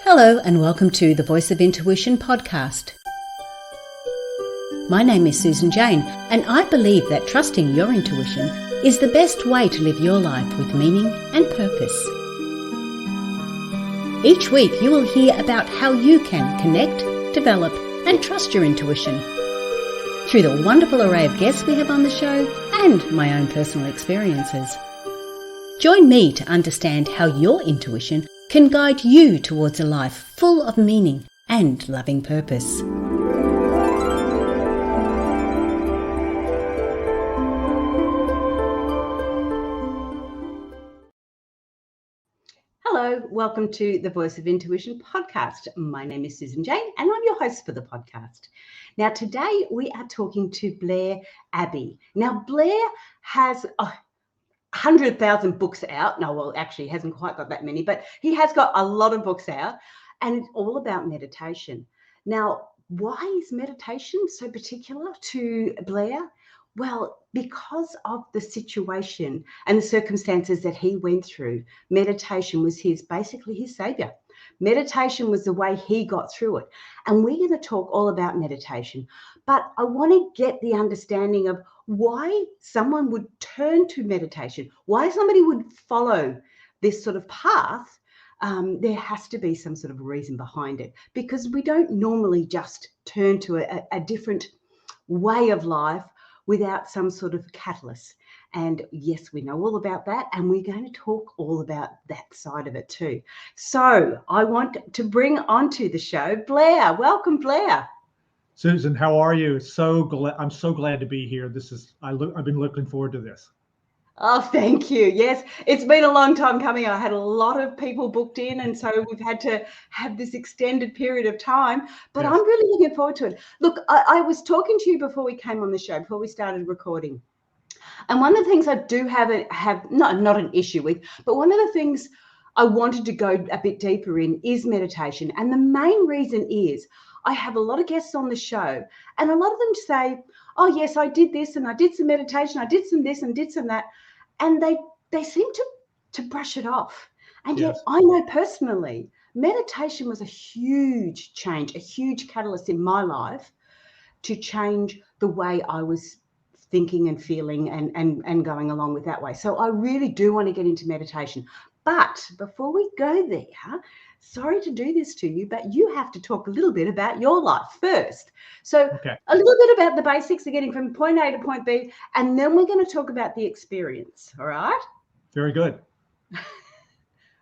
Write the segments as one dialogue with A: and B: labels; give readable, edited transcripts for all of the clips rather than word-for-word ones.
A: Hello and welcome to the Voice of Intuition podcast. My name is Susan Jane and I believe that trusting your intuition is the best way to live your life with meaning and purpose. Each week you will hear about how you can connect, develop and trust your intuition through the wonderful array of guests we have on the show and my own personal experiences. Join me to understand how your intuition can guide you towards a life full of meaning and loving purpose. Hello, welcome to the Voice of Intuition podcast. My name is Susan Jane and I'm your host for the podcast. Now today we are talking to Blair Abbey. Now Blair has 100,000 books out. No, well, actually, he hasn't quite got that many, but he has got a lot of books out, and it's all about meditation. Now, why is meditation so particular to Blair? Well, because of the situation and the circumstances that he went through, meditation was basically his savior. Meditation was the way he got through it. And we're going to talk all about meditation. But I want to get the understanding of why someone would turn to meditation, why somebody would follow this sort of path. There has to be some sort of reason behind it, because we don't normally just turn to a different way of life without some sort of catalyst. And yes, we know all about that, and we're going to talk all about that side of it too. So I want to bring onto the show Blair. Welcome, Blair.
B: Susan, how are you? I'm so glad to be here. I've been looking forward to this.
A: Oh, thank you. Yes, it's been a long time coming. I had a lot of people booked in, and so we've had to have this extended period of time, but yes. I'm really looking forward to it. Look, I was talking to you before we came on the show, before we started recording. And one of the things I do have not an issue with, but one of the things I wanted to go a bit deeper in is meditation. And the main reason is I have a lot of guests on the show, and a lot of them say, oh, yes, I did this and I did some meditation, I did some this and did some that. And they seem to brush it off. And yet I know personally, meditation was a huge change, a huge catalyst in my life to change the way I was thinking and feeling and going along with that way. So I really do want to get into meditation. But before we go there, sorry to do this to you, but you have to talk a little bit about your life first. So A little bit about the basics of getting from point A to point B, and then we're going to talk about the experience. All right?
B: Very good.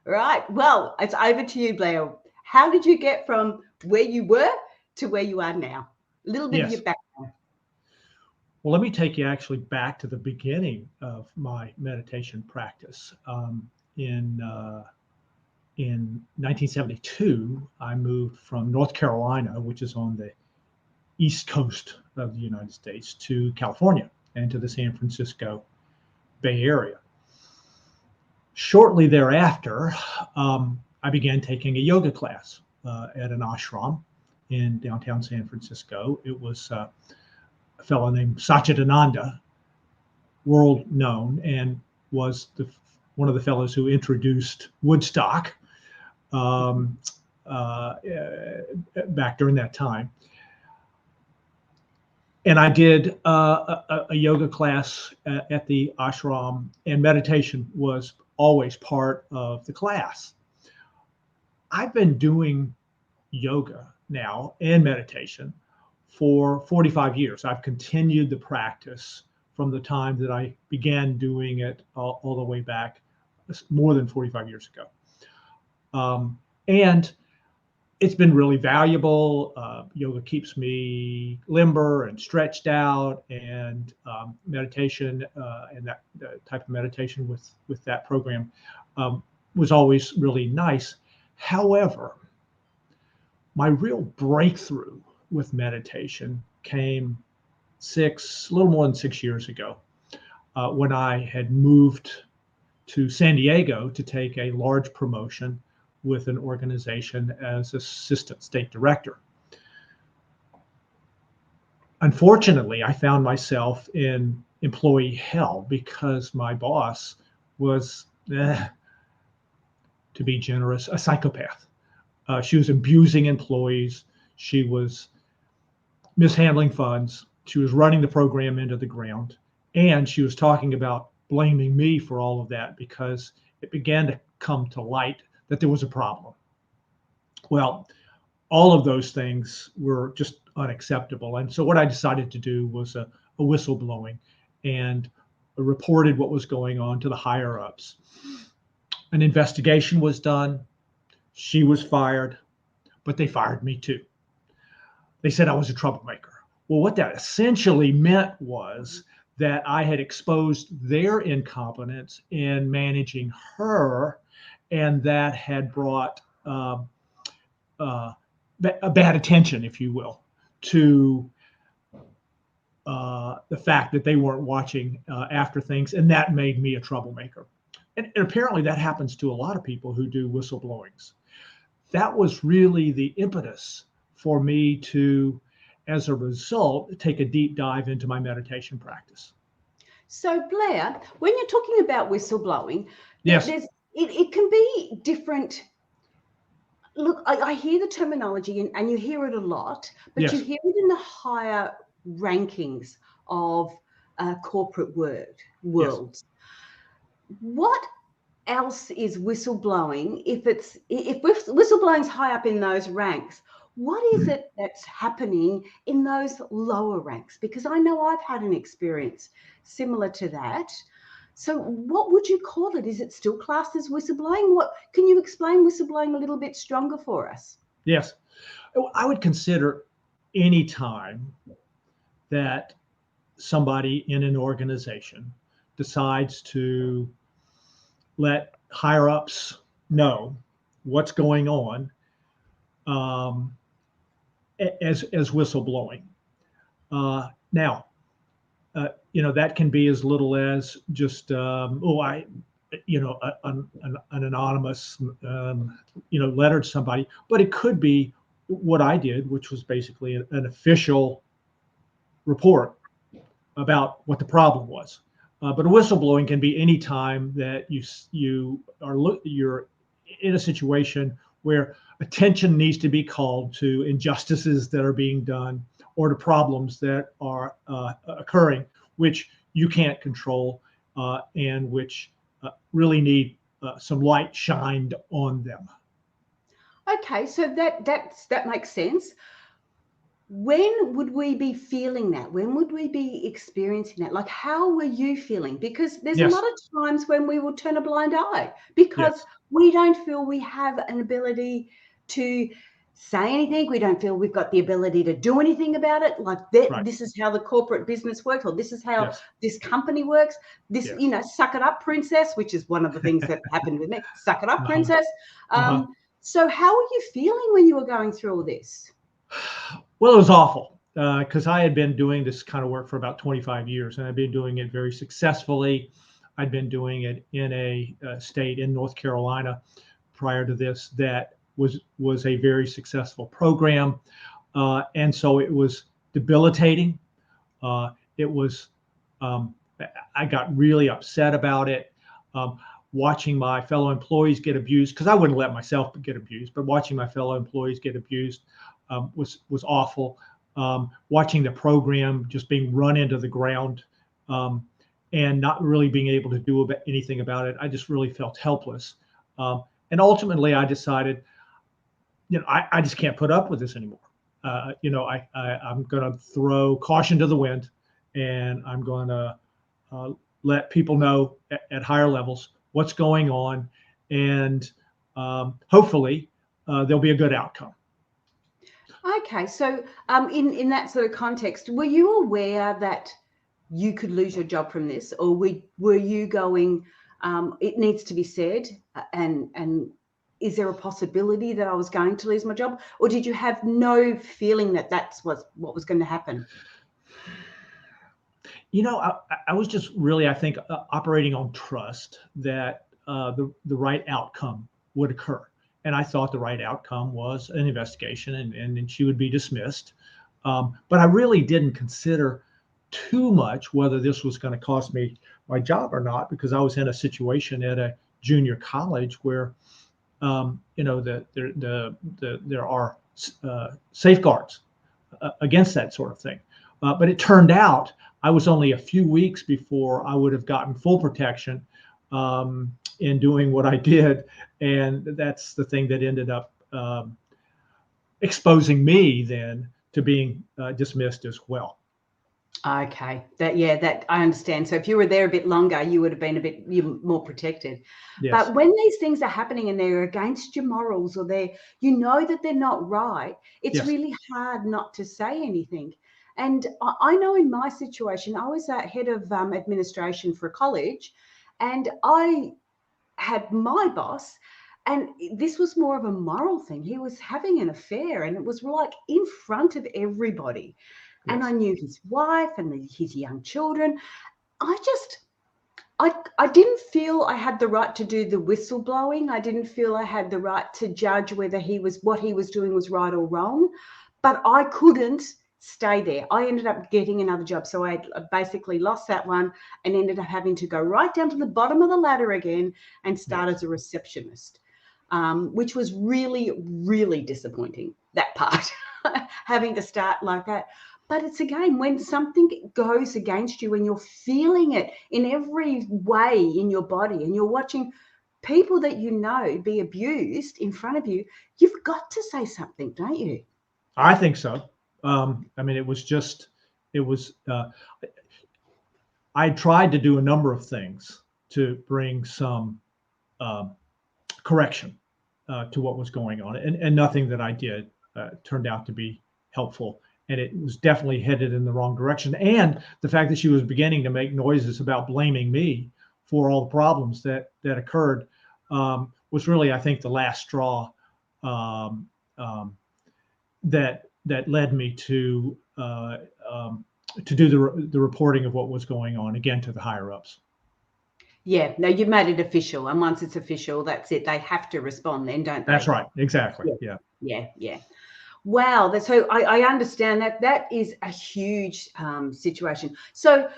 A: Right. Well, it's over to you, Blair. How did you get from where you were to where you are now? A little bit of your background.
B: Well, let me take you actually back to the beginning of my meditation practice. In 1972, I moved from North Carolina, which is on the east coast of the United States, to California and to the San Francisco Bay Area. Shortly thereafter, I began taking a yoga class at an ashram in downtown San Francisco. It was a fellow named Satchidananda, world known, and was one of the fellows who introduced Woodstock back during that time. And I did a yoga class at the ashram, and meditation was always part of the class. I've been doing yoga now and meditation for 45 years. I've continued the practice from the time that I began doing it all the way back more than 45 years ago. And it's been really valuable. Yoga keeps me limber and stretched out, and meditation and that type of meditation with that program was always really nice. However, my real breakthrough with meditation came a little more than 6 years ago, when I had moved to San Diego to take a large promotion with an organization as assistant state director. Unfortunately, I found myself in employee hell because my boss was, to be generous, a psychopath. She was abusing employees. She was mishandling funds. She was running the program into the ground. And she was talking about blaming me for all of that because it began to come to light that there was a problem. Well, all of those things were just unacceptable. And so what I decided to do was a whistleblowing and reported what was going on to the higher ups. An investigation was done. She was fired, but they fired me too. They said I was a troublemaker. Well, what that essentially meant was that I had exposed their incompetence in managing her, and that had brought a bad attention, if you will, to the fact that they weren't watching after things, and that made me a troublemaker. And apparently that happens to a lot of people who do whistleblowings. That was really the impetus for me to, as a result, take a deep dive into my meditation practice.
A: So Blair, when you're talking about whistleblowing,
B: yes,
A: it can be different. Look, I hear the terminology and you hear it a lot, but
B: yes.
A: You hear it in the higher rankings of corporate worlds.
B: Yes.
A: What else is whistleblowing? If whistleblowing's high up in those ranks, what is it that's happening in those lower ranks? Because I know I've had an experience similar to that. So what would you call it? Is it still classed as whistleblowing? What can you explain whistleblowing a little bit stronger for us?
B: Yes. I would consider any time that somebody in an organization decides to let higher ups know what's going on as whistleblowing. Now, that can be as little as just an anonymous letter to somebody, but it could be what I did, which was basically an official report about what the problem was. But a whistleblowing can be any time that you're in a situation where attention needs to be called to injustices that are being done or to problems that are occurring, which you can't control and which really need some light shined on them.
A: Okay, so that makes sense. When would we be feeling that? When would we be experiencing that? Like, how were you feeling? Because there's
B: Yes.
A: a lot of times when we will turn a blind eye because
B: Yes.
A: we don't feel we have an ability to say anything. We don't feel we've got the ability to do anything about it. Like
B: Right.
A: This is how the corporate business works, or this is how
B: Yes.
A: this company works. This,
B: Yes.
A: suck it up, princess, which is one of the things that happened with me. Suck it up, princess. So how were you feeling when you were going through all this?
B: Well, it was awful because I had been doing this kind of work for about 25 years, and I've been doing it very successfully. I'd been doing it in a state in North Carolina prior to this that was a very successful program, and so it was debilitating. It was I got really upset about it. Watching my fellow employees get abused, because I wouldn't let myself get abused, but watching my fellow employees get abused was awful. Watching the program just being run into the ground and not really being able to do anything about it, I just really felt helpless. And ultimately, I decided, I just can't put up with this anymore. I'm going to throw caution to the wind, and I'm going to let people know at higher levels what's going on, and hopefully there'll be a good outcome.
A: Okay, so in that sort of context, were you aware that you could lose your job from this, or were you going, it needs to be said, and is there a possibility that I was going to lose my job, or did you have no feeling that that's what was going to happen?
B: I was just really, I think, operating on trust that the right outcome would occur. And I thought the right outcome was an investigation and she would be dismissed. But I really didn't consider too much whether this was going to cost me my job or not, because I was in a situation at a junior college where there are safeguards against that sort of thing. But it turned out I was only a few weeks before I would have gotten full protection in doing what I did, and that's the thing that ended up exposing me then to being dismissed as well.
A: Okay, that I understand. So if you were there a bit longer, you would have been more protected.
B: Yes.
A: But when these things are happening and they're against your morals, or you know that they're not right, it's
B: Yes.
A: really hard not to say anything. And I know in my situation, I was head of administration for a college, and I had my boss, and this was more of a moral thing. He was having an affair, and it was like in front of everybody. And
B: Yes.
A: I knew his wife and his young children. I didn't feel I had the right to do the whistleblowing. I didn't feel I had the right to judge whether what he was doing was right or wrong. But I couldn't stay there. I ended up getting another job. So I basically lost that one and ended up having to go right down to the bottom of the ladder again and start as a receptionist, which was really, really disappointing, that part, having to start like that. But it's again, when something goes against you and you're feeling it in every way in your body, and you're watching people that you know be abused in front of you, you've got to say something, don't you?
B: I think so. I mean, I tried to do a number of things to bring some correction to what was going on, and nothing that I did turned out to be helpful. And it was definitely headed in the wrong direction. And the fact that she was beginning to make noises about blaming me for all the problems that occurred was really, I think, the last straw that led me to do the reporting of what was going on, again, to the higher ups.
A: Yeah, no, you made it official, and once it's official, that's it. They have to respond then, don't they?
B: That's right. Exactly.
A: Yeah. Wow. So I understand that. That is a huge situation. So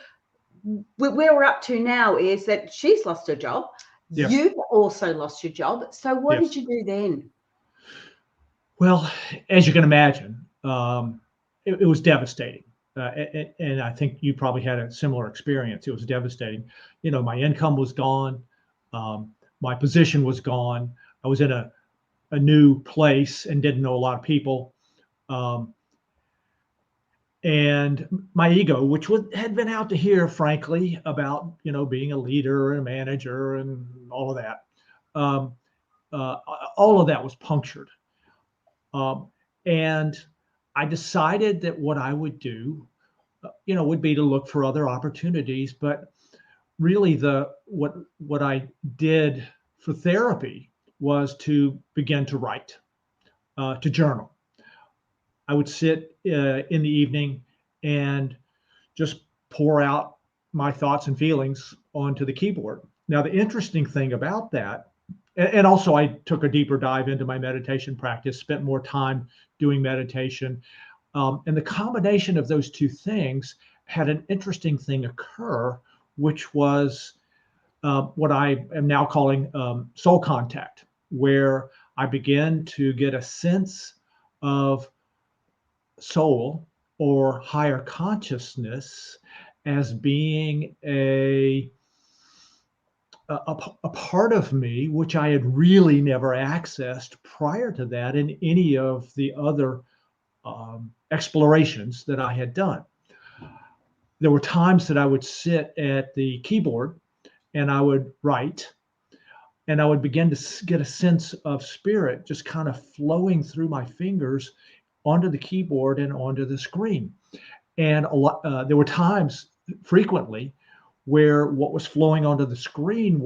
A: where we're up to now is that she's lost her job.
B: Yes.
A: You've also lost your job. So what
B: Yes.
A: did you do then?
B: Well, as you can imagine, it was devastating. And I think you probably had a similar experience. It was devastating. My income was gone. My position was gone. I was in a new place and didn't know a lot of people. And my ego, which had been out to here, frankly, about being a leader and a manager and all of that, all of that was punctured. And I decided that what I would do, would be to look for other opportunities. But really, what I did for therapy was to begin to write, to journal. I would sit in the evening and just pour out my thoughts and feelings onto the keyboard. Now, the interesting thing about that, and also I took a deeper dive into my meditation practice, spent more time doing meditation. And the combination of those two things had an interesting thing occur, which was what I am now calling soul contact, where I began to get a sense of soul or higher consciousness as being a part of me, which I had really never accessed prior to that in any of the other explorations that I had done. There were times that I would sit at the keyboard and I would write, and I would begin to get a sense of spirit just kind of flowing through my fingers onto the keyboard and onto the screen. And there were times, frequently, where what was flowing onto the screen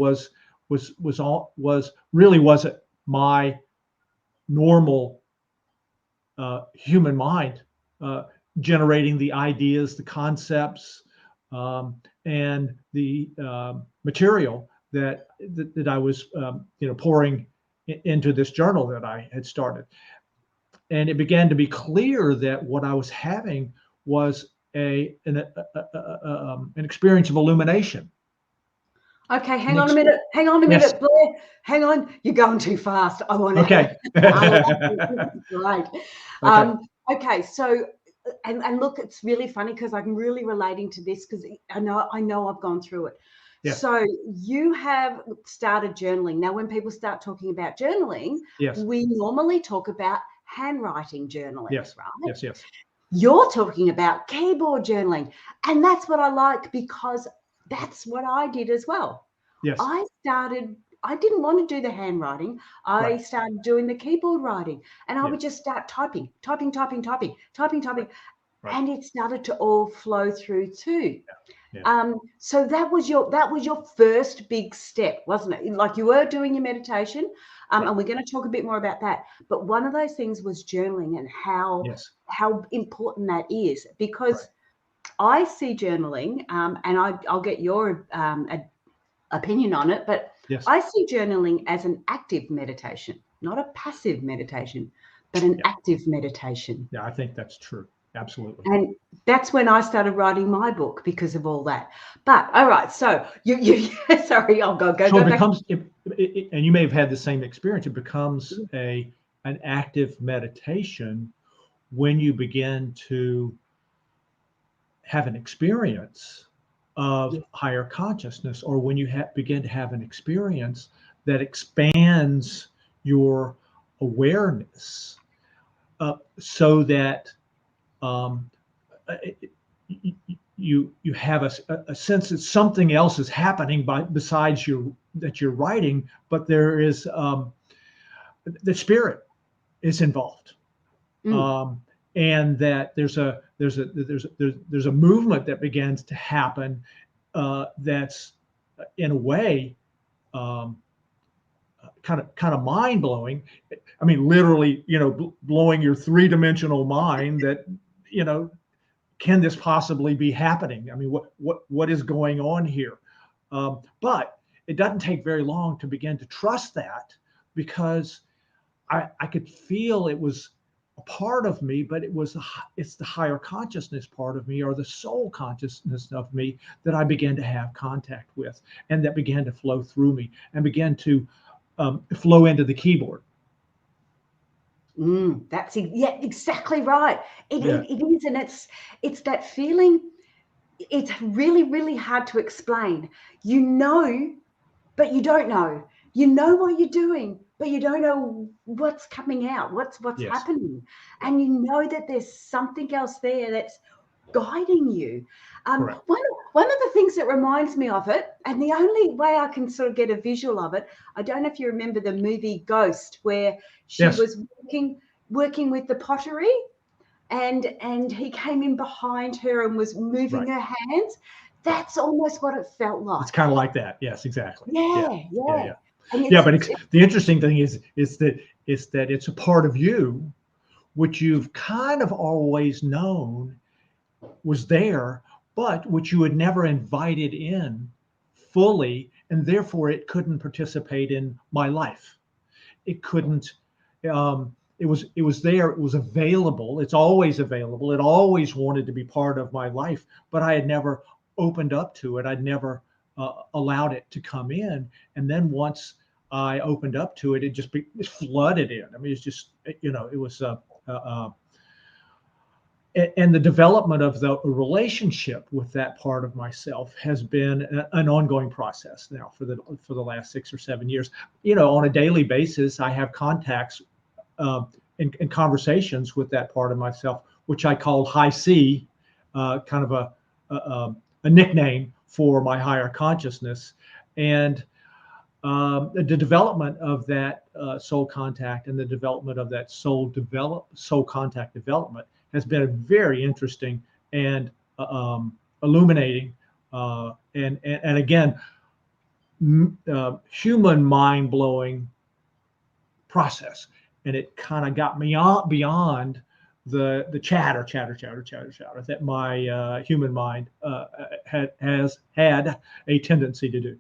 B: really wasn't my normal human mind generating the ideas, the concepts, and the material that I was pouring into this journal that I had started. And it began to be clear that what I was having was an experience of illumination.
A: Okay, hang on a minute. Hang on a
B: Yes.
A: minute, Blair. Hang on. You're going too fast. I want to.
B: Okay.
A: Right.
B: Okay.
A: Okay. So, and look, it's really funny because I'm really relating to this because I know I've gone through it.
B: Yes.
A: So you have started journaling. Now, when people start talking about journaling,
B: Yes.
A: we normally talk about handwriting journaling,
B: Yes.
A: right?
B: Yes. Yes.
A: You're talking about keyboard journaling. And that's what I like because that's what I did as well.
B: Yes.
A: I didn't want to do the handwriting. I
B: Right.
A: started doing the keyboard writing and I
B: Yeah.
A: would just start typing.
B: Right.
A: And it started to all flow through too.
B: Yeah.
A: So that was your first big step, wasn't it? Like you were doing your meditation,
B: Right.
A: and we're going to talk a bit more about that. But one of those things was journaling and how important that is, because I see journaling, and I'll get your opinion on it, but
B: Yes.
A: I see journaling as an active meditation, not a passive meditation, but an active meditation.
B: Yeah, I think that's true. Absolutely.
A: And that's when I started writing my book because of all that. But all right, so you sorry, I'll go
B: So it
A: back.
B: becomes, and you may have had the same experience. It becomes an active meditation when you begin to have an experience of higher consciousness, or when you begin to have an experience that expands your awareness, so that you have a sense that something else is happening besides that you're writing, but there is the spirit is involved, and that there's a movement that begins to happen, that's in a way kind of mind blowing. I mean, literally, blowing your three-dimensional mind. That can this possibly be happening? I mean, what is going on here? But it doesn't take very long to begin to trust that, because I could feel it was a part of me, but it's the higher consciousness part of me, or the soul consciousness of me, that I began to have contact with, and that began to flow through me and began to flow into the keyboard.
A: That's exactly right. It is, and it's that feeling. It's really, really hard to explain. But you don't know. You know what you're doing, but you don't know what's coming out, what's happening, and you know that there's something else there that's guiding you. One of the things that reminds me of it, and the only way I can sort of get a visual of it, I don't know if you remember the movie Ghost, where she was working with the pottery, and he came in behind her and was moving her hands. That's almost what it felt like.
B: It's kind of like that. Yes, exactly.
A: Yeah.
B: But the interesting thing is that it's a part of you which you've kind of always known was there, but which you had never invited in fully, and therefore it couldn't participate in my life. It couldn't. It was there. It was available. It's always available. It always wanted to be part of my life, but I had never opened up to it. I'd never allowed it to come in. And then once I opened up to it, it just flooded in. I mean, it's just, it was, and the development of the relationship with that part of myself has been an ongoing process now for the last 6 or 7 years. On a daily basis, I have contacts and conversations with that part of myself, which I call High C, kind of a nickname for my higher consciousness. And the development of that soul contact, and the development of that soul contact development, has been very interesting and illuminating, and again, human mind-blowing process. And it kind of got me beyond the chatter that my human mind has had a tendency to do.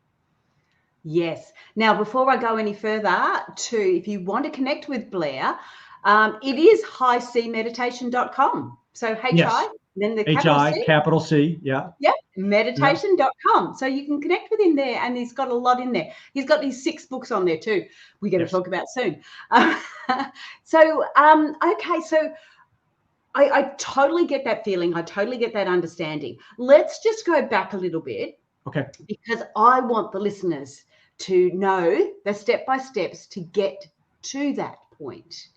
A: Yes. Now, before I go any further, if you want to connect with Blair, it is highcmeditation.com. So
B: Yes.
A: then the capital
B: H-I,
A: C.
B: capital C, yeah.
A: Yeah, meditation.com. So you can connect with him there, and he's got a lot in there. He's got these 6 books on there too. We're going to talk about soon. Okay, so I totally get that feeling. I totally get that understanding. Let's just go back a little bit.
B: Okay.
A: Because I want the listeners to know the step-by-steps to get to that point.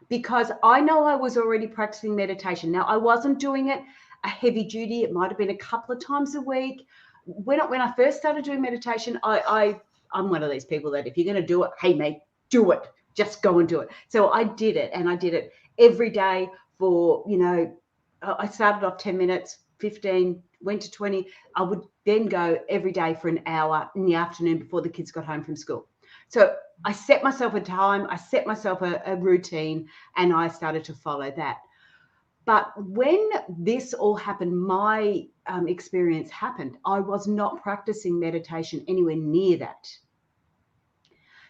A: Because I know I was already practicing meditation. Now, I wasn't doing it a heavy duty. It might have been a couple of times a week. When I first started doing meditation, I'm one of these people that if you're going to do it, hey, mate, do it. Just go and do it. So I did it, and I did it every day for, I started off 10 minutes, 15, went to 20. I would then go every day for an hour in the afternoon before the kids got home from school. So I set myself a time, I set myself a routine, and I started to follow that. But when this all happened, my experience happened, I was not practicing meditation anywhere near that.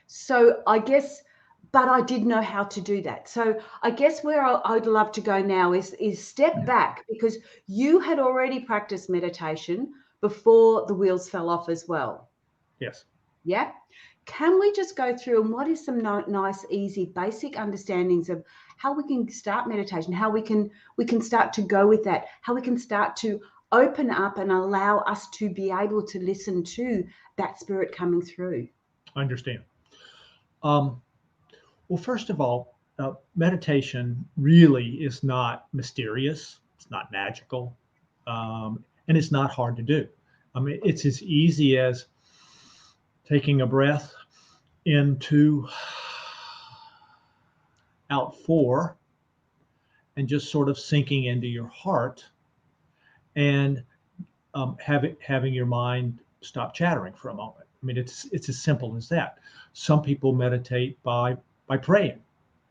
A: So I guess, but I did know how to do that. So I guess where I'd love to go now is step back, because you had already practiced meditation before the wheels fell off as well.
B: Yes.
A: Yeah. Can we just go through and what is some nice, easy, basic understandings of how we can start meditation, how we can start to go with that, how we can start to open up and allow us to be able to listen to that spirit coming through?
B: I understand. Well, first of all, meditation really is not mysterious. It's not magical. And it's not hard to do. I mean, it's as easy as taking a breath in 2, out 4, and just sort of sinking into your heart, and having your mind stop chattering for a moment. I mean, it's as simple as that. Some people meditate by praying.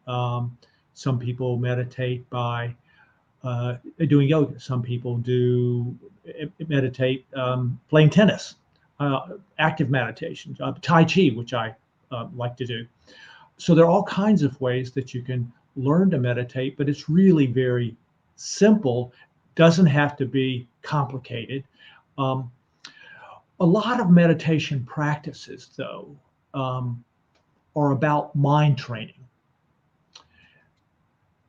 B: Some people meditate by doing yoga. Some people do meditate playing tennis, active meditation, Tai Chi, which I like to do. So there are all kinds of ways that you can learn to meditate, but it's really very simple. Doesn't have to be complicated. A lot of meditation practices, though, are about mind training.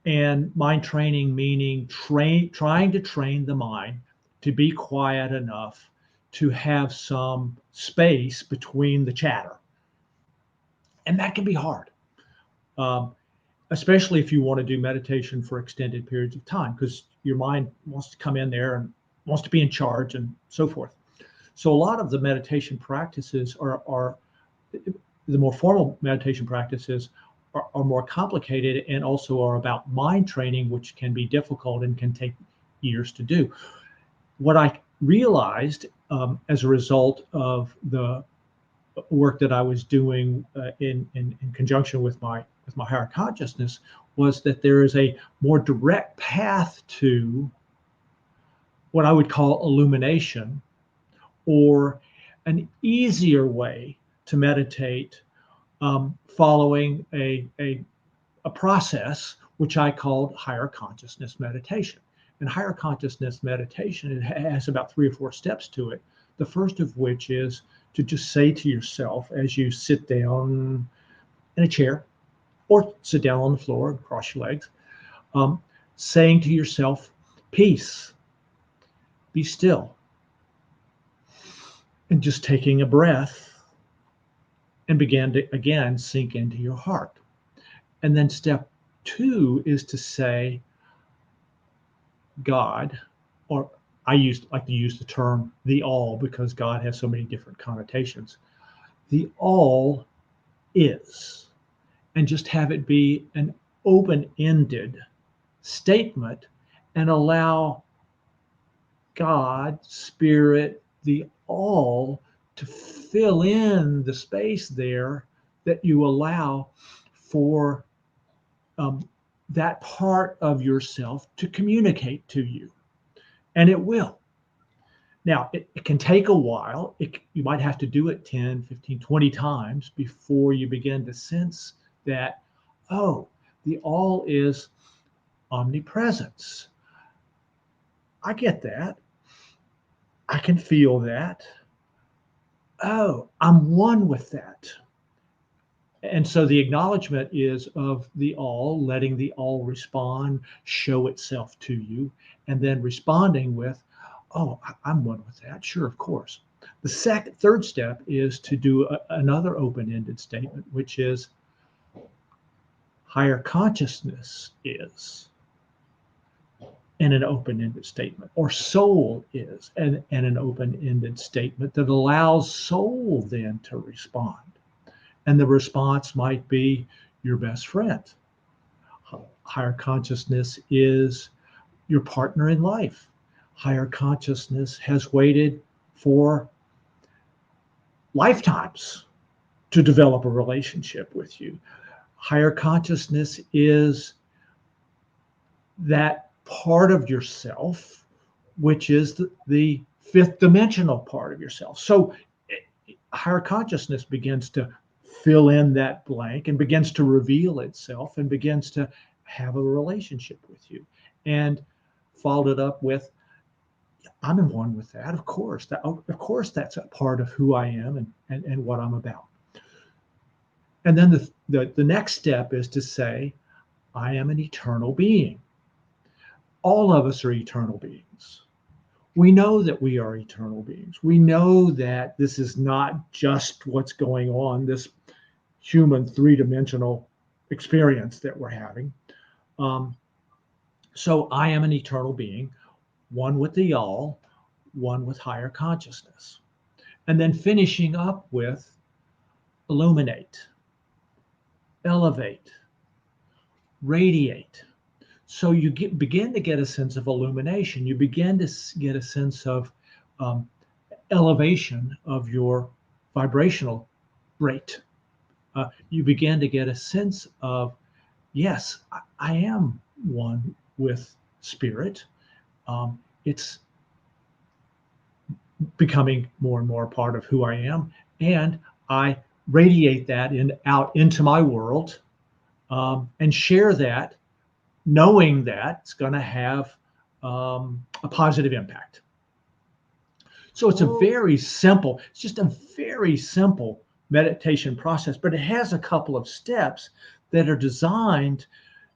B: And mind training meaning trying to train the mind to be quiet enough to have some space between the chatter. And that can be hard, especially if you want to do meditation for extended periods of time, because your mind wants to come in there and wants to be in charge and so forth. So a lot of the meditation practices are the more formal meditation practices are more complicated and also are about mind training, which can be difficult and can take years to do. What I realized as a result of the work that I was doing in conjunction with my higher consciousness was that there is a more direct path to what I would call illumination, or an easier way to meditate, following a process which I called higher consciousness meditation. And higher consciousness meditation, it has about 3 or 4 steps to it. The first of which is to just say to yourself as you sit down in a chair or sit down on the floor and cross your legs, saying to yourself, peace, be still, and just taking a breath and begin to again sink into your heart. And then step 2 is to say, God, or I like to use the term the all, because God has so many different connotations. The all is, and just have it be an open-ended statement and allow God, Spirit, the all to fill in the space there that you allow for that part of yourself to communicate to you. And it will. Now, it can take a while. You might have to do it 10, 15, 20 times before you begin to sense that, oh, the all is omnipresence. I get that. I can feel that. Oh, I'm one with that. And so the acknowledgement is of the all, letting the all respond, show itself to you, and then responding with, oh, I'm one with that. Sure, of course. The third step is to do another open-ended statement, which is higher consciousness is, and an open-ended statement, or soul is, and an open-ended statement that allows soul then to respond. And the response might be your best friend. Higher consciousness is your partner in life. Higher consciousness has waited for lifetimes to develop a relationship with you. Higher consciousness is that part of yourself, which is the fifth dimensional part of yourself. So higher consciousness begins to fill in that blank and begins to reveal itself and begins to have a relationship with you. And followed it up with, I'm in one with that. Of course, that's a part of who I am and what I'm about. And then the next step is to say, I am an eternal being. All of us are eternal beings. We know that we are eternal beings. We know that this is not just what's going on, this human three-dimensional experience that we're having. So I am an eternal being, one with the all, one with higher consciousness. And then finishing up with illuminate, elevate, radiate. So you begin to get a sense of illumination. You begin to get a sense of elevation of your vibrational rate. You begin to get a sense of, yes, I am one with spirit. It's becoming more and more a part of who I am. And I radiate that out into my world and share that, knowing that it's going to have a positive impact. So it's it's just a very simple meditation process, but it has a couple of steps that are designed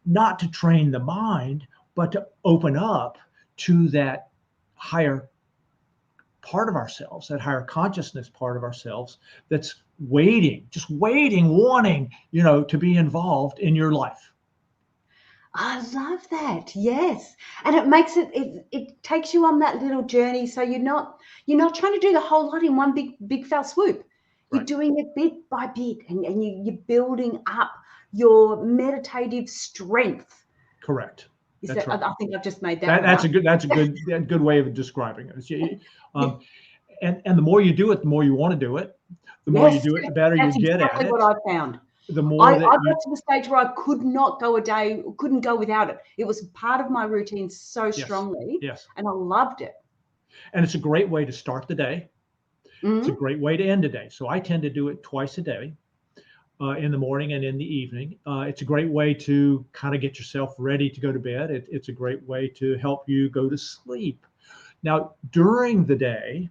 B: not to train the mind, but to open up to that higher part of ourselves, that higher consciousness part of ourselves that's waiting, wanting, to be involved in your life.
A: I love that. Yes. And it makes it takes you on that little journey. So you're not trying to do the whole lot in one big fell swoop. You're
B: Right.
A: doing it bit by bit and you're building up your meditative strength.
B: Correct.
A: That's right. I think I've just made
B: That's a good way of describing it. And the more you do it, the more you want to do it. The more you do it, the better you get at it.
A: That's exactly what I found.
B: The more
A: I got to the stage where I couldn't go without it. It was part of my routine so strongly.
B: Yes.
A: And I loved it.
B: And it's a great way to start the day. Mm-hmm. It's a great way to end the day. So I tend to do it twice a day, in the morning and in the evening. It's a great way to kind of get yourself ready to go to bed. It's a great way to help you go to sleep. Now, during the day,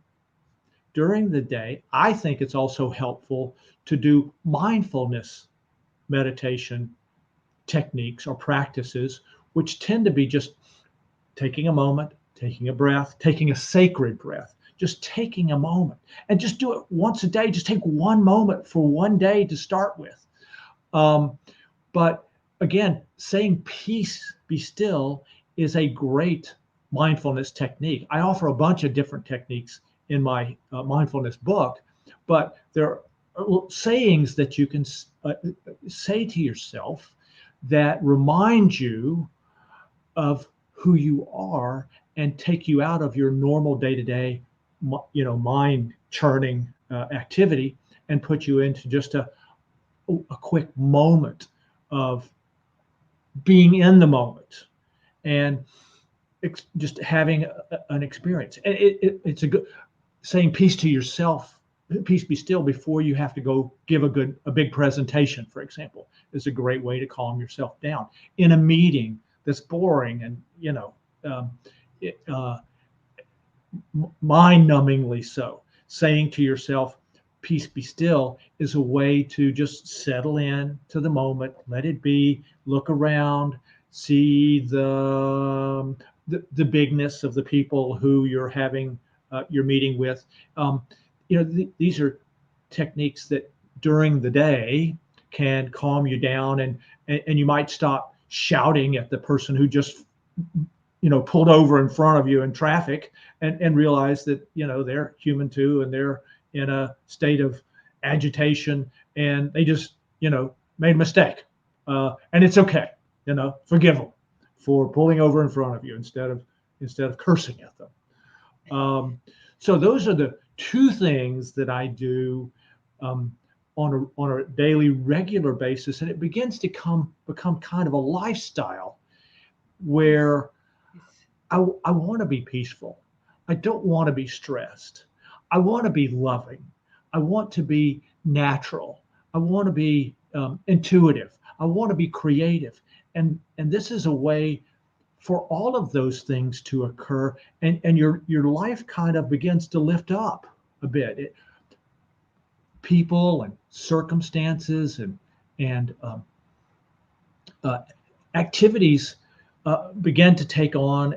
B: I think it's also helpful to do mindfulness meditation techniques or practices, which tend to be just taking a moment, taking a breath, taking a sacred breath, just taking a moment, and just do it once a day. Just take one moment for one day to start with. But again, saying peace, be still is a great mindfulness technique. I offer a bunch of different techniques in my mindfulness book, but there are sayings that you can say to yourself that remind you of who you are and take you out of your normal day-to-day, mind churning activity and put you into just a quick moment of being in the moment and just having an experience. And it's a good saying peace to yourself, peace be still, before you have to go give a big presentation, for example, is a great way to calm yourself down in a meeting that's boring and mind-numbingly so. Saying to yourself, peace be still, is a way to just settle in to the moment, let it be, look around, see the bigness of the people who you're meeting with. These are techniques that during the day can calm you down, and you might stop shouting at the person who just pulled over in front of you in traffic, and realize that they're human too, and they're in a state of agitation, and they just made a mistake, and it's okay. Forgive them for pulling over in front of you instead of cursing at them. So those are the two things that I do on a daily, regular basis, and it begins to become kind of a lifestyle where I want to be peaceful. I don't want to be stressed. I want to be loving. I want to be natural. I want to be intuitive. I want to be creative. And this is a way for all of those things to occur, and your life kind of begins to lift up a bit. People and circumstances and activities begin to take on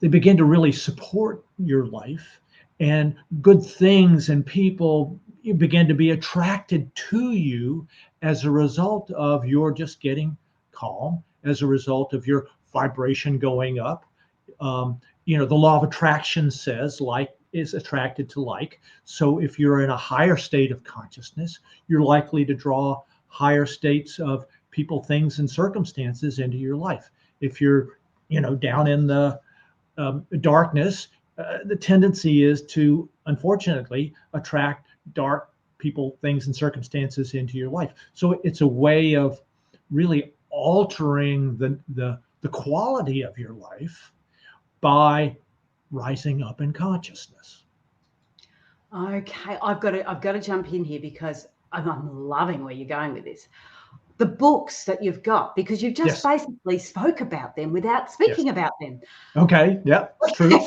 B: they begin to really support your life, and good things and people begin to be attracted to you as a result of your just getting calm, as a result of your vibration going up. The law of attraction says like is attracted to like. So if you're in a higher state of consciousness, you're likely to draw higher states of people, things, and circumstances into your life. If you're, down in the darkness, the tendency is to, unfortunately, attract dark people, things, and circumstances into your life. So it's a way of really altering the quality of your life by rising up in consciousness.
A: Okay, I've got to jump in here because I'm loving where you're going with this. The books that you've got, because you've just basically spoke about them without speaking about them.
B: Okay, yeah, it's true.
A: So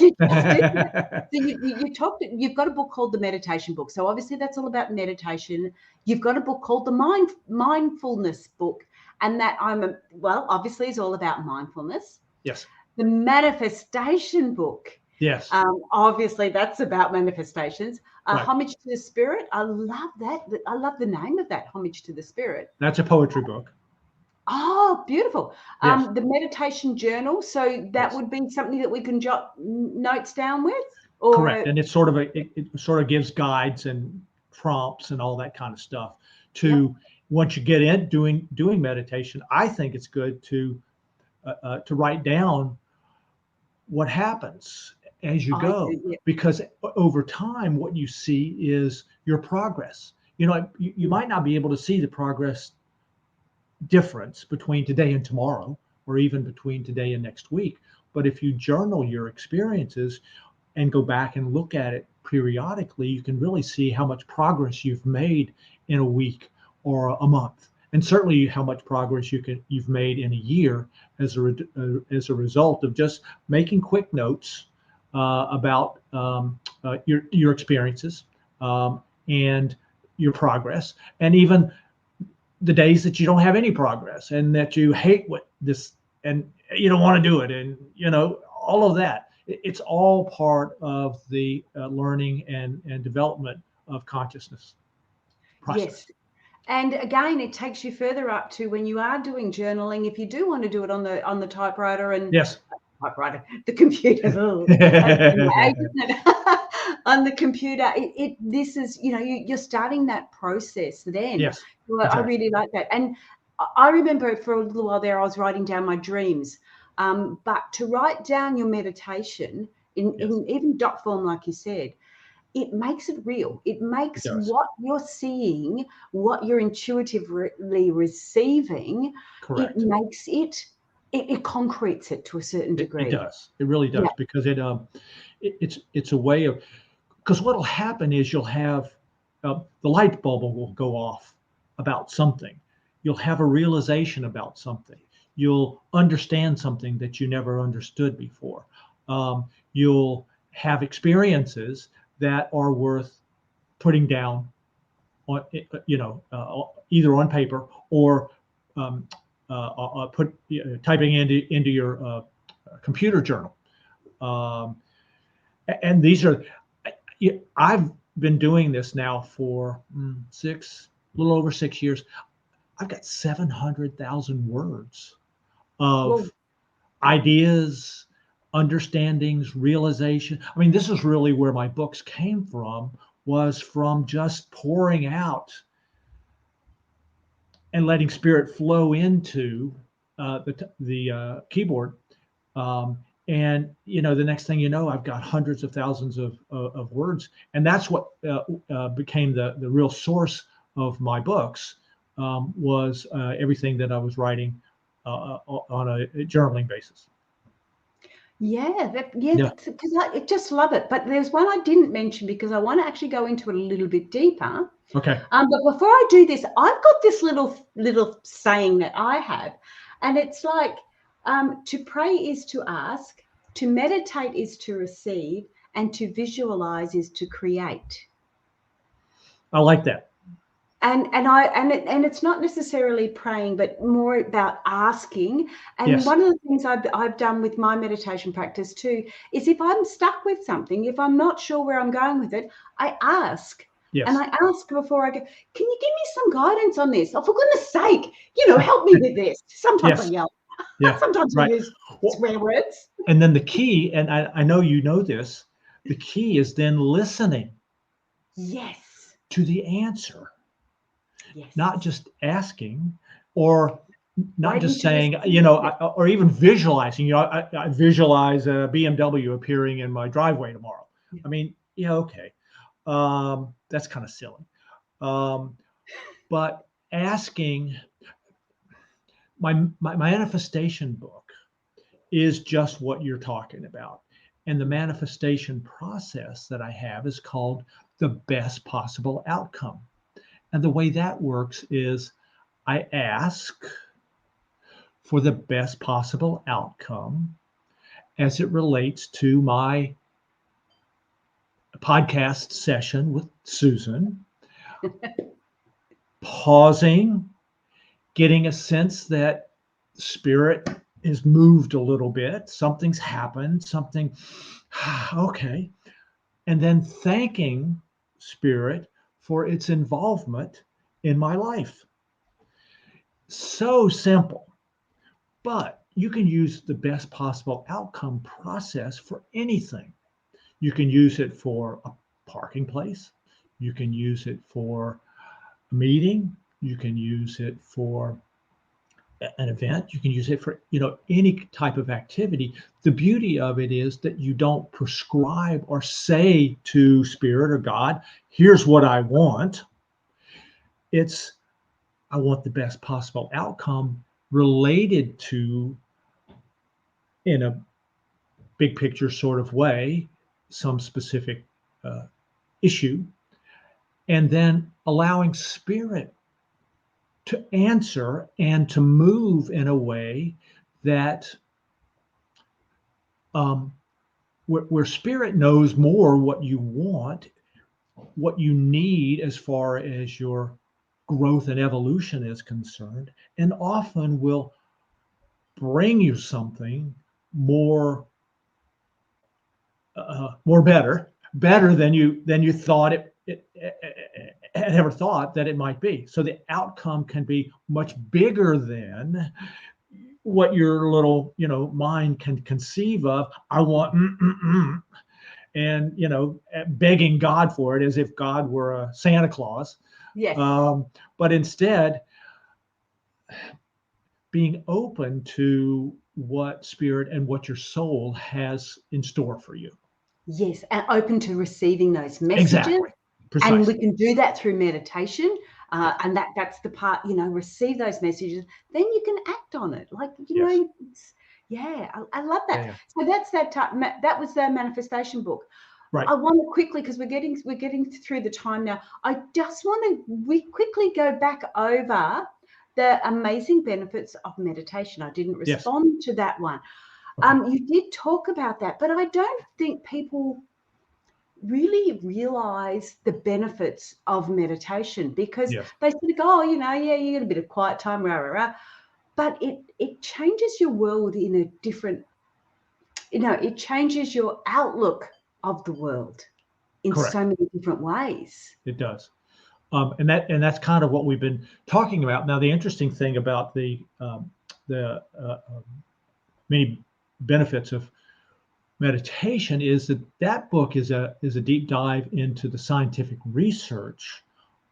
A: you've got a book called The Meditation Book. So obviously that's all about meditation. You've got a book called The Mindfulness Book, and that obviously is all about mindfulness.
B: Yes.
A: The Manifestation Book.
B: Yes.
A: Obviously that's about manifestations.
B: Right.
A: Homage to the Spirit. I love that. I love the name of that, Homage to the Spirit.
B: That's a poetry book.
A: Oh, beautiful.
B: Yes.
A: The meditation journal. So that would be something that we can jot notes down with? Or
B: correct. And it's sort of it sort of gives guides and prompts and all that kind of stuff to once you get in doing meditation. I think it's good to write down what happens as you go, because over time what you see is your progress. You might not be able to see the progress difference between today and tomorrow, or even between today and next week, but if you journal your experiences and go back and look at it periodically, you can really see how much progress you've made in a week or a month, and certainly how much progress you've made in a year as a result of just making quick notes about your experiences and your progress, and even the days that you don't have any progress and that you hate what this and you don't want to do it, and all of that. It's all part of the learning and development of consciousness process.
A: Yes. And again, it takes you further up to when you are doing journaling, if you do want to do it on the typewriter and the computer. On the computer, this is, you're starting that process then.
B: Yes.
A: Well, exactly. I really like that. And I remember for a little while there, I was writing down my dreams. But to write down your meditation in even dot form, like you said, it makes it real. It makes what you're seeing, what you're intuitively receiving,
B: correct.
A: It makes it concretes it to a certain degree.
B: It does. It really does, because it's a way of, because what'll happen is you'll have the light bulb will go off about something. You'll have a realization about something. You'll understand something that you never understood before. You'll have experiences that are worth putting down on, either on paper or typing into your computer journal. And these are, I've been doing this now for a little over 6 years. I've got 700,000 words of ideas, understandings, realization. I mean, this is really where my books came from, was from just pouring out and letting spirit flow into the keyboard. And the next thing you know, I've got hundreds of thousands of words, and that's what became the real source of my books, was everything that I was writing on a journaling basis.
A: Yeah, because I just love it. But there's one I didn't mention because I want to actually go into it a little bit deeper.
B: Okay.
A: But before I do this, I've got this little saying that I have, and it's like, to pray is to ask, to meditate is to receive, and to visualize is to create.
B: I like that.
A: And it's not necessarily praying, but more about asking. And
B: Yes.
A: One of the things I've done with my meditation practice too is, if I'm stuck with something, if I'm not sure where I'm going with it, I ask.
B: Yes.
A: And I ask before I go, can you give me some guidance on this? Oh, for goodness sake, help me with this. Sometimes
B: Yes.
A: I yell.
B: Yeah.
A: Sometimes
B: right.
A: I use swear words.
B: And then the key, and I know you know this, the key is then listening.
A: Yes.
B: To the answer.
A: Yes.
B: Not just asking, or not
A: Waiting
B: just saying,
A: yes.
B: or even visualizing. I visualize a BMW appearing in my driveway tomorrow. I mean, okay. That's kind of silly. But asking, my manifestation book is just what you're talking about. And the manifestation process that I have is called the best possible outcome. And the way that works is I ask for the best possible outcome as it relates to my podcast session with Susan, pausing, getting a sense that spirit is moved a little bit, something's happened, okay. And then thanking spirit for its involvement in my life. So simple, but you can use the best possible outcome process for anything. You can use it for a parking place. You can use it for a meeting. You can use it for an event. You can use it for, any type of activity. The beauty of it is that you don't prescribe or say to spirit or God, here's what I want. It's, I want the best possible outcome related to, in a big picture sort of way, some specific issue, and then allowing spirit to answer and to move in a way that where spirit knows more what you want, what you need as far as your growth and evolution is concerned, and often will bring you something more better than you thought it had ever thought that it might be. So the outcome can be much bigger than what your little mind can conceive of. I want and begging God for it as if God were a Santa Claus.
A: Yes.
B: But instead, being open to what spirit and what your soul has in store for you.
A: Yes, and open to receiving those messages.
B: Exactly. Precisely.
A: And we can do that through meditation. And that's the part, receive those messages, then you can act on it. Like, I love that. Yeah. So that's that was the manifestation book. Right. I want to quickly, because we're getting through the time now. I just want to quickly go back over the amazing benefits of meditation. I didn't respond to that one.
B: Okay.
A: You did talk about that, but I don't think people really realize the benefits of meditation, because they sort of go, oh, you get a bit of quiet time, rah, rah, rah. But it changes your world in a different, it changes your outlook of the world in
B: Correct.
A: so many different ways.
B: It does. And that's kind of what we've been talking about. Now, the interesting thing about the many benefits of meditation is that book is a deep dive into the scientific research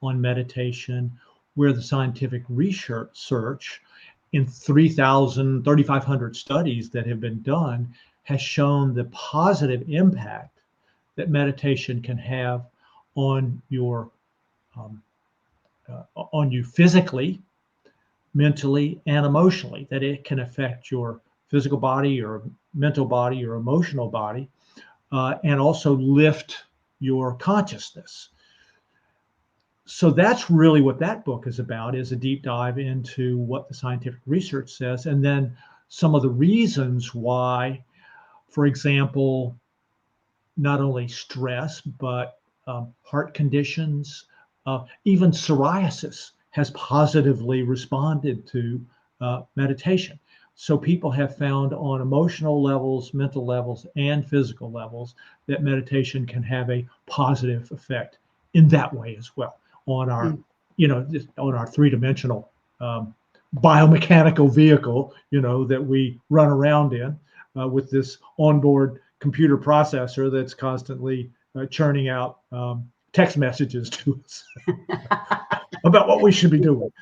B: on meditation, where the scientific research in 3,500 studies that have been done has shown the positive impact that meditation can have on your on you physically, mentally, and emotionally. That it can affect your physical body, your mental body, your emotional body, and also lift your consciousness. So that's really what that book is about, is a deep dive into what the scientific research says, and then some of the reasons why, for example, not only stress, but heart conditions, even psoriasis has positively responded to meditation. So people have found on emotional levels, mental levels, and physical levels that meditation can have a positive effect in that way as well on our, on our three-dimensional biomechanical vehicle, that we run around in with this onboard computer processor that's constantly churning out text messages to us about what we should be doing.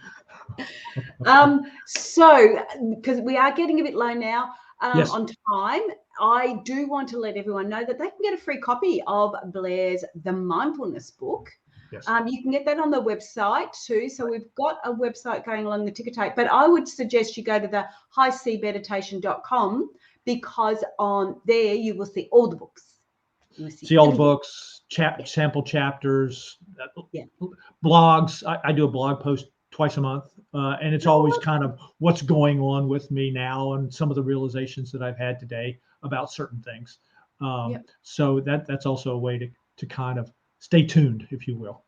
A: So, because we are getting a bit low now on time, I do want to let everyone know that they can get a free copy of Blair's The Mindfulness book.
B: Yes.
A: You can get that on the website too. So we've got a website going along the ticker tape, but I would suggest you go to the highcmeditation.com, because on there you will see all the books.
B: See all the books, sample chapters, blogs. I do a blog post twice a month, and it's always kind of what's going on with me now and some of the realizations that I've had today about certain things. So that's also a way to kind of stay tuned, if you will.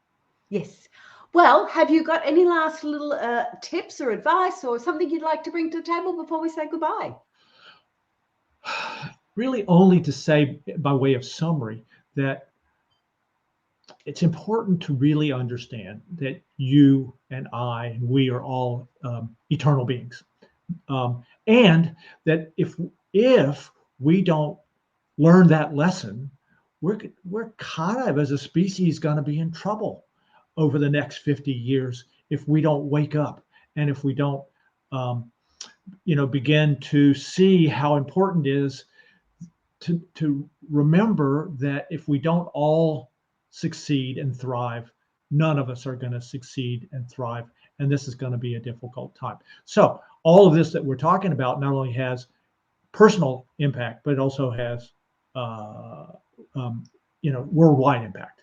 A: Yes. Well, have you got any last little tips or advice or something you'd like to bring to the table before we say goodbye?
B: Really only to say, by way of summary, that it's important to really understand that you and I and we are all eternal beings, and that if we don't learn that lesson, we're kind of, as a species, going to be in trouble over the next 50 years if we don't wake up and if we don't begin to see how important it is to remember that if we don't all succeed and thrive, none of us are going to succeed and thrive, and this is going to be a difficult time. So all of this that we're talking about not only has personal impact, but it also has worldwide impact.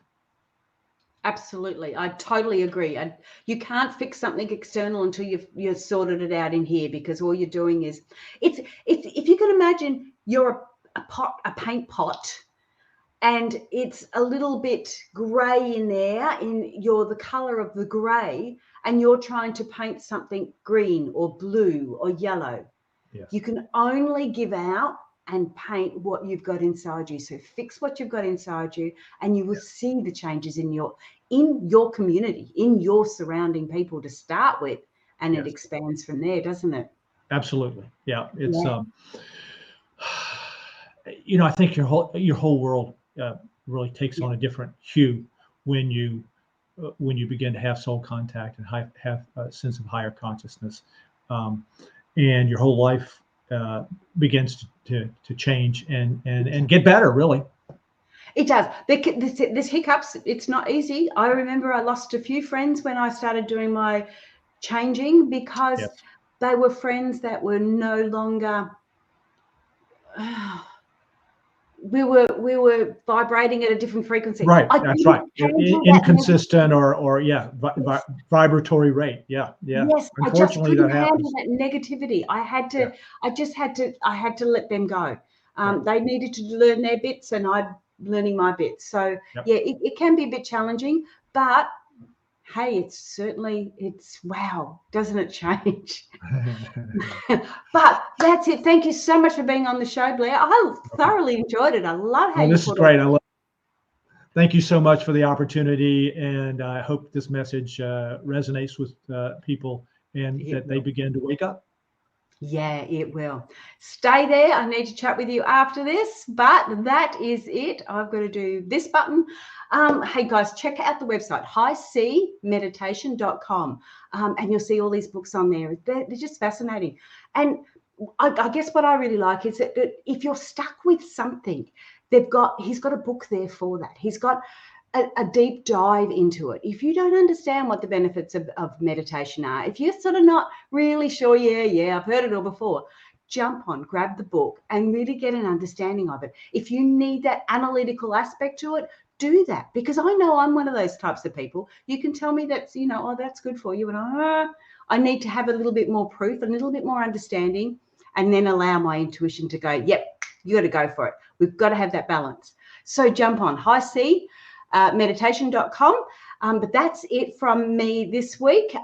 A: Absolutely. I totally agree. And you can't fix something external until you've sorted it out in here, because all you're doing is it's if you can imagine you're a paint pot, and it's a little bit gray in there, you're the color of the gray, and you're trying to paint something green or blue or yellow.
B: Yes.
A: You can only give out and paint what you've got inside you. So fix what you've got inside you, and you will see the changes in your community, in your surrounding people to start with, and it expands from there, doesn't it?
B: Absolutely. Yeah. It's I think your whole world really takes on a different hue when you begin to have soul contact and have a sense of higher consciousness, and your whole life begins to change and get better, really.
A: It does. There's hiccups. It's not easy. I remember I lost a few friends when I started doing my changing, because they were friends that were no longer we were vibrating at a different frequency.
B: Right,
A: I
B: that's
A: couldn't
B: right.
A: handle that
B: Inconsistent
A: negativity.
B: or yeah, vibratory rate. Yeah, yeah.
A: Yes, I just
B: Unfortunately,
A: couldn't
B: that
A: handle
B: happens.
A: that negativity.
B: Yeah,
A: I had to let them go.
B: right.
A: They needed to learn their bits, and I'm learning my bits. So
B: Yep.
A: yeah, it can be a bit challenging, but hey, it's wow, doesn't it change? But that's it. Thank you so much for being on the show, Blair. I thoroughly enjoyed it. I love how
B: Well,
A: you
B: this is
A: put it.
B: great. Thank you so much for the opportunity, and I hope this message resonates with people and
A: It
B: that they
A: will.
B: begin to wake up.
A: Yeah, it will. Stay there. I need to chat with you after this, but that is it. I've got to do this button. Hey guys, check out the website, highcmeditation.com, and you'll see all these books on there. They're just fascinating. And I guess what I really like is that if you're stuck with something, he's got a book there for that. He's got a deep dive into it. If you don't understand what the benefits of meditation are, if you're sort of not really sure, I've heard it all before, jump on, grab the book and really get an understanding of it. If you need that analytical aspect to it, do that, because I know I'm one of those types of people. You can tell me that's, oh, that's good for you. And I need to have a little bit more proof, a little bit more understanding, and then allow my intuition to go, yep, you got to go for it. We've got to have that balance. So jump on meditation.com. But that's it from me this week.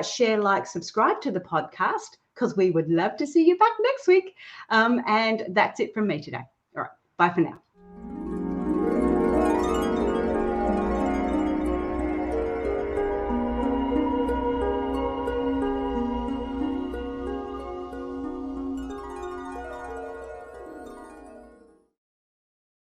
A: Share, like, subscribe to the podcast, because we would love to see you back next week. And that's it from me today. All right. Bye for now.